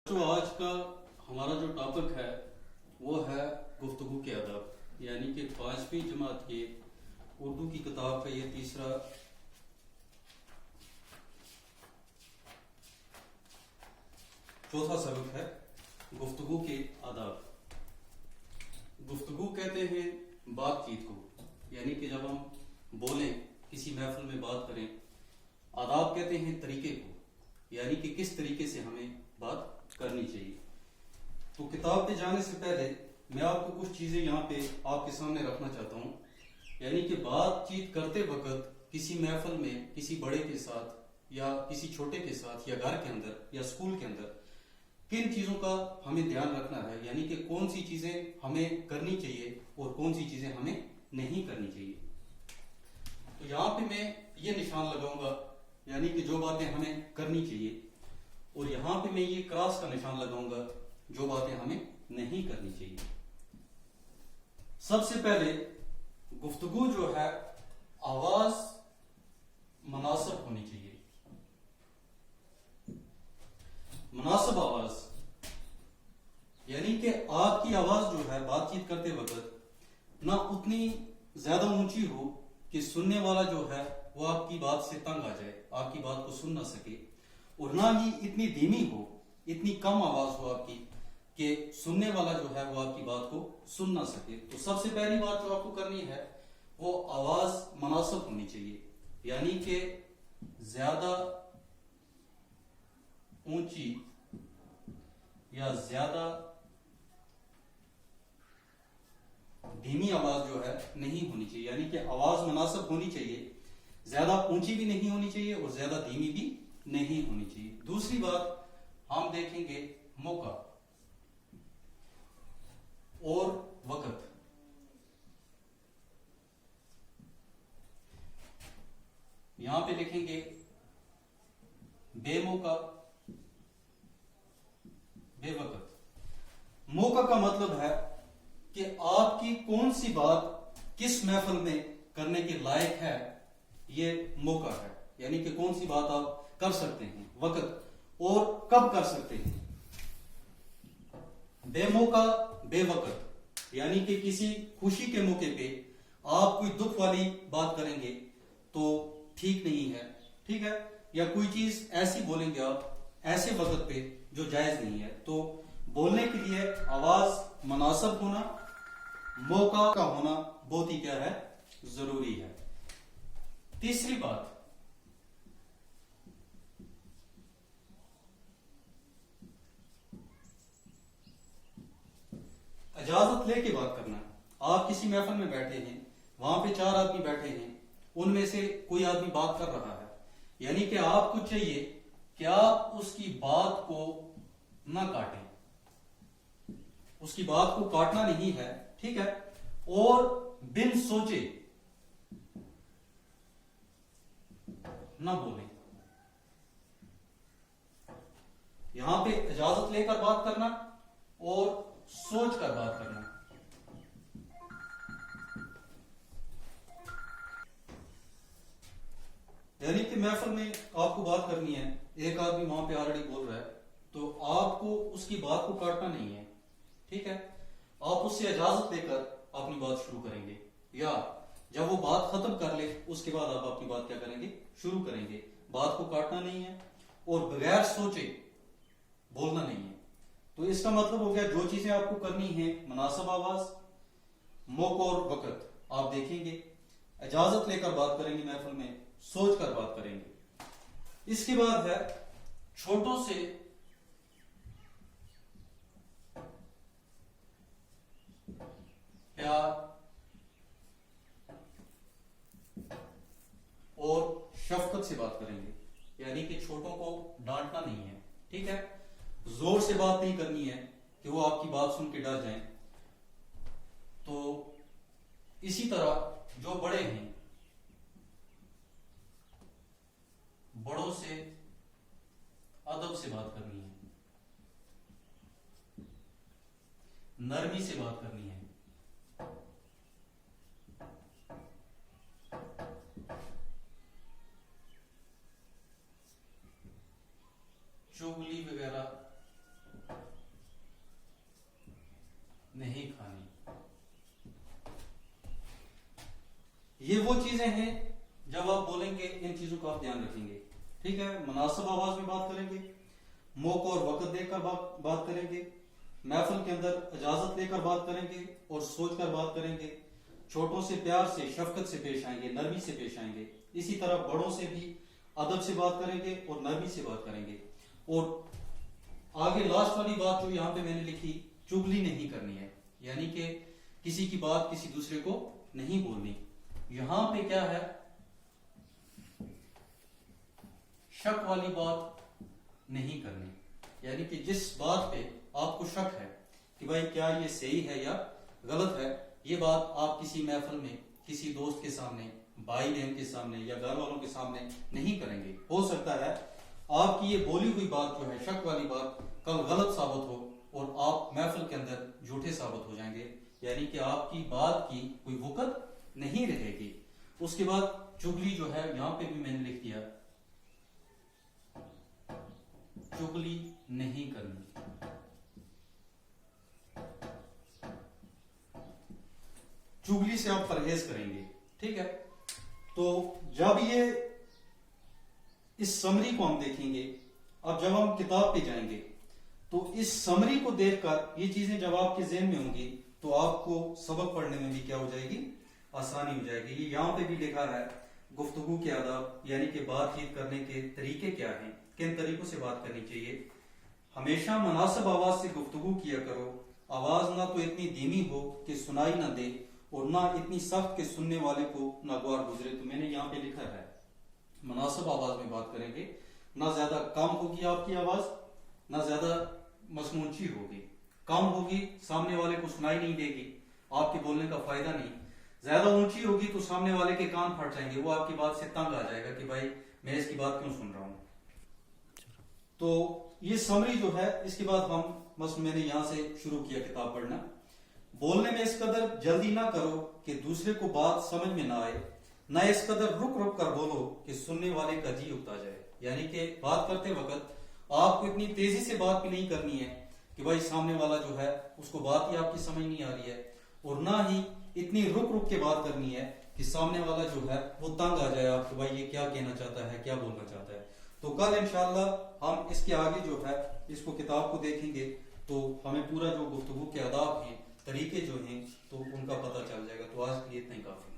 جو آج کا ہمارا جو ٹاپک ہے وہ ہے گفتگو کے آداب، یعنی کہ 5ویں جماعت کے اردو کی کتاب کا یہ تیسرا چوتھا سبق ہے گفتگو کے آداب۔ گفتگو کہتے ہیں بات چیت کو، یعنی کہ جب ہم بولیں، کسی محفل میں بات کریں۔ آداب کہتے ہیں طریقے کو، یعنی کہ کس طریقے سے ہمیں بات کرنی چاہیے۔ تو کتاب پہ جانے سے پہلے میں آپ کو کچھ چیزیں یہاں پہ آپ کے سامنے رکھنا چاہتا ہوں، یعنی کہ بات چیت کرتے وقت کسی محفل میں کسی بڑے کے ساتھ یا کسی چھوٹے کے ساتھ یا گھر کے اندر یا اسکول کے اندر کن چیزوں کا ہمیں دھیان رکھنا ہے، یعنی کہ کون سی چیزیں ہمیں کرنی چاہیے اور کون سی چیزیں ہمیں نہیں کرنی چاہیے۔ تو یہاں پہ میں یہ نشان لگاؤں گا، یعنی کہ جو باتیں ہمیں کرنی چاہیے، اور یہاں پہ میں یہ کراس کا نشان لگاؤں گا جو باتیں ہمیں نہیں کرنی چاہیے۔ سب سے پہلے گفتگو جو ہے آواز مناسب ہونی چاہیے۔ مناسب آواز یعنی کہ آپ کی آواز جو ہے بات چیت کرتے وقت نہ اتنی زیادہ اونچی ہو کہ سننے والا جو ہے وہ آپ کی بات سے تنگ آ جائے، آپ کی بات کو سن نہ سکے، اور نہ ہی اتنی دھیمی ہو، اتنی کم آواز ہو آپ کی کہ سننے والا جو ہے وہ آپ کی بات کو سن نہ سکے۔ تو سب سے پہلی بات جو آپ کو کرنی ہے وہ آواز مناسب ہونی چاہیے، یعنی کہ زیادہ اونچی یا زیادہ دھیمی آواز جو ہے نہیں ہونی چاہیے، یعنی کہ آواز مناسب ہونی چاہیے، زیادہ اونچی بھی نہیں ہونی چاہیے اور زیادہ دھیمی بھی نہیں ہونی چاہیے۔ دوسری بات ہم دیکھیں گے موقع اور وقت۔ یہاں پہ لکھیں گے بے موقع بے وقت۔ موقع کا مطلب ہے کہ آپ کی کون سی بات کس محفل میں کرنے کے لائق ہے، یہ موقع ہے، یعنی کہ کون سی بات آپ کر سکتے ہیں۔ وقت اور کب کر سکتے ہیں۔ بے موقع بے وقت یعنی کہ کسی خوشی کے موقع پہ آپ کوئی دکھ والی بات کریں گے تو ٹھیک نہیں ہے، ٹھیک ہے، یا کوئی چیز ایسی بولیں گے آپ ایسے وقت پہ جو جائز نہیں ہے۔ تو بولنے کے لیے آواز مناسب ہونا، موقع کا ہونا بہت ہی کیا ہے، ضروری ہے۔ تیسری بات اجازت لے کے بات کرنا۔ آپ کسی محفل میں بیٹھے ہیں، وہاں پہ 4 آدمی بیٹھے ہیں، ان میں سے کوئی آدمی بات کر رہا ہے، یعنی کہ آپ کو چاہیے کہ آپ اس کی بات کو نہ کاٹیں، اس کی بات کو کاٹنا نہیں ہے، ٹھیک ہے، اور بن سوچے نہ بولیں۔ یہاں پہ اجازت لے کر بات کرنا اور سوچ کر بات کرنا۔ یعنی کہ محفل میں آپ کو بات کرنی ہے، ایک آدمی وہاں پہ آلریڈی بول رہا ہے، تو آپ کو اس کی بات کو کاٹنا نہیں ہے، ٹھیک ہے، آپ اس سے اجازت لے کر اپنی بات شروع کریں گے، یا جب وہ بات ختم کر لے اس کے بعد آپ اپنی بات کیا کریں گے، شروع کریں گے۔ بات کو کاٹنا نہیں ہے اور بغیر سوچے بولنا نہیں ہے۔ تو اس کا مطلب ہو گیا جو چیزیں آپ کو کرنی ہیں، مناسب آواز، موقع اور وقت آپ دیکھیں گے، اجازت لے کر بات کریں گے محفل میں، سوچ کر بات کریں گے۔ اس کے بعد ہے چھوٹوں سے پیار اور شفقت سے بات کریں گے، یعنی کہ چھوٹوں کو ڈانٹنا نہیں ہے، ٹھیک ہے، زور سے بات نہیں کرنی ہے کہ وہ آپ کی بات سن کے ڈر جائیں۔ تو اسی طرح جو بڑے ہیں، بڑوں سے ادب سے بات کرنی ہے، نرمی سے بات کرنی ہے۔ چغلی وغیرہ نہیں کھانی. یہ وہ چیزیں ہیں جب آپ بولیں گے ان چیزوں کا آپ دھیان رکھیں گے. ٹھیک ہے. مناسب آواز میں بات کریں گے, موقع اور وقت دے کر بات کریں گے, محفل کے اندر اجازت لے کر بات کریں گے اور سوچ کر بات کریں گے, چھوٹوں سے پیار سے شفقت سے پیش آئیں گے, نرمی سے پیش آئیں گے. اسی طرح بڑوں سے بھی ادب سے بات کریں گے اور نرمی سے بات کریں گے. اور آگے لاسٹ والی بات جو یہاں پہ میں نے لکھی, چگلی نہیں کرنی ہے, یعنی کہ کسی کی بات کسی دوسرے کو نہیں بولنی. یہاں پہ کیا ہے, شک والی بات نہیں کرنی, یعنی کہ جس بات پہ آپ کو شک ہے کہ بھائی کیا یہ صحیح ہے یا غلط ہے, یہ بات آپ کسی محفل میں کسی دوست کے سامنے, بھائی بہن کے سامنے یا گھر والوں کے سامنے نہیں کریں گے. ہو سکتا ہے آپ کی یہ بولی ہوئی بات جو ہے, شک والی بات, کل غلط ثابت ہو اور آپ محفل کے اندر جھوٹے ثابت ہو جائیں گے, یعنی کہ آپ کی بات کی کوئی وقت نہیں رہے گی. اس کے بعد چگلی جو ہے یہاں پہ بھی میں نے لکھ دیا, چگلی نہیں کرنی. چگلی سے آپ پرہیز کریں گے. ٹھیک ہے. تو جب یہ اس سمری کو ہم دیکھیں گے, اب جب ہم کتاب پہ جائیں گے تو اس سمری کو دیکھ کر یہ چیزیں جب آپ کے ذہن میں ہوں گی تو آپ کو سبق پڑھنے میں بھی کیا ہو جائے گی, آسانی ہو جائے گی. یہ یہاں پہ بھی لکھا ہے گفتگو کے آداب, یعنی کہ بات چیت کرنے کے طریقے کیا ہیں, کن طریقوں سے بات کرنی چاہیے. ہمیشہ مناسب آواز سے گفتگو کیا کرو, آواز نہ تو اتنی دھیمی ہو کہ سنائی نہ دے اور نہ اتنی سخت کہ سننے والے کو ناگوار گزرے. تو میں نے یہاں پہ لکھا ہے مناسب آواز میں بات کریں گے, نہ زیادہ کم ہوگی آپ کی آواز, نہ زیادہ مسمونچی ہوگی. کم ہوگی سامنے والے کو سنائی نہیں دے گی, آپ کے بولنے کا فائدہ نہیں. زیادہ اونچی ہوگی تو سامنے والے کے کان پھٹ جائیں گے, وہ آپ کی بات سے تنگ آ جائے گا کہ بھائی میں اس کی بات کیوں سن رہا ہوں. تو یہ سمری جو ہے, اس کے بعد ہم بس میں نے یہاں سے شروع کیا کتاب پڑھنا. بولنے میں اس قدر جلدی نہ کرو کہ دوسرے کو بات سمجھ میں نہ آئے, نہ اس قدر رک رک کر بولو کہ سننے والے کا جی اکتا جائے. یعنی کہ بات کرتے وقت آپ کو اتنی تیزی سے بات بھی نہیں کرنی ہے کہ بھائی سامنے والا جو ہے اس کو بات ہی آپ کی سمجھ نہیں آ رہی ہے, اور نہ ہی اتنی رک رک کے بات کرنی ہے کہ سامنے والا جو ہے وہ تنگ آ جائے آپ کہ بھائی یہ کیا کہنا چاہتا ہے, کیا بولنا چاہتا ہے. تو کل انشاءاللہ ہم اس کے آگے جو ہے اس کو کتاب کو دیکھیں گے تو ہمیں پورا جو گفتگو کے آداب ہیں, طریقے جو ہیں, تو ان کا پتہ چل جائے گا. تو آج کے لیے اتنا ہی کافی.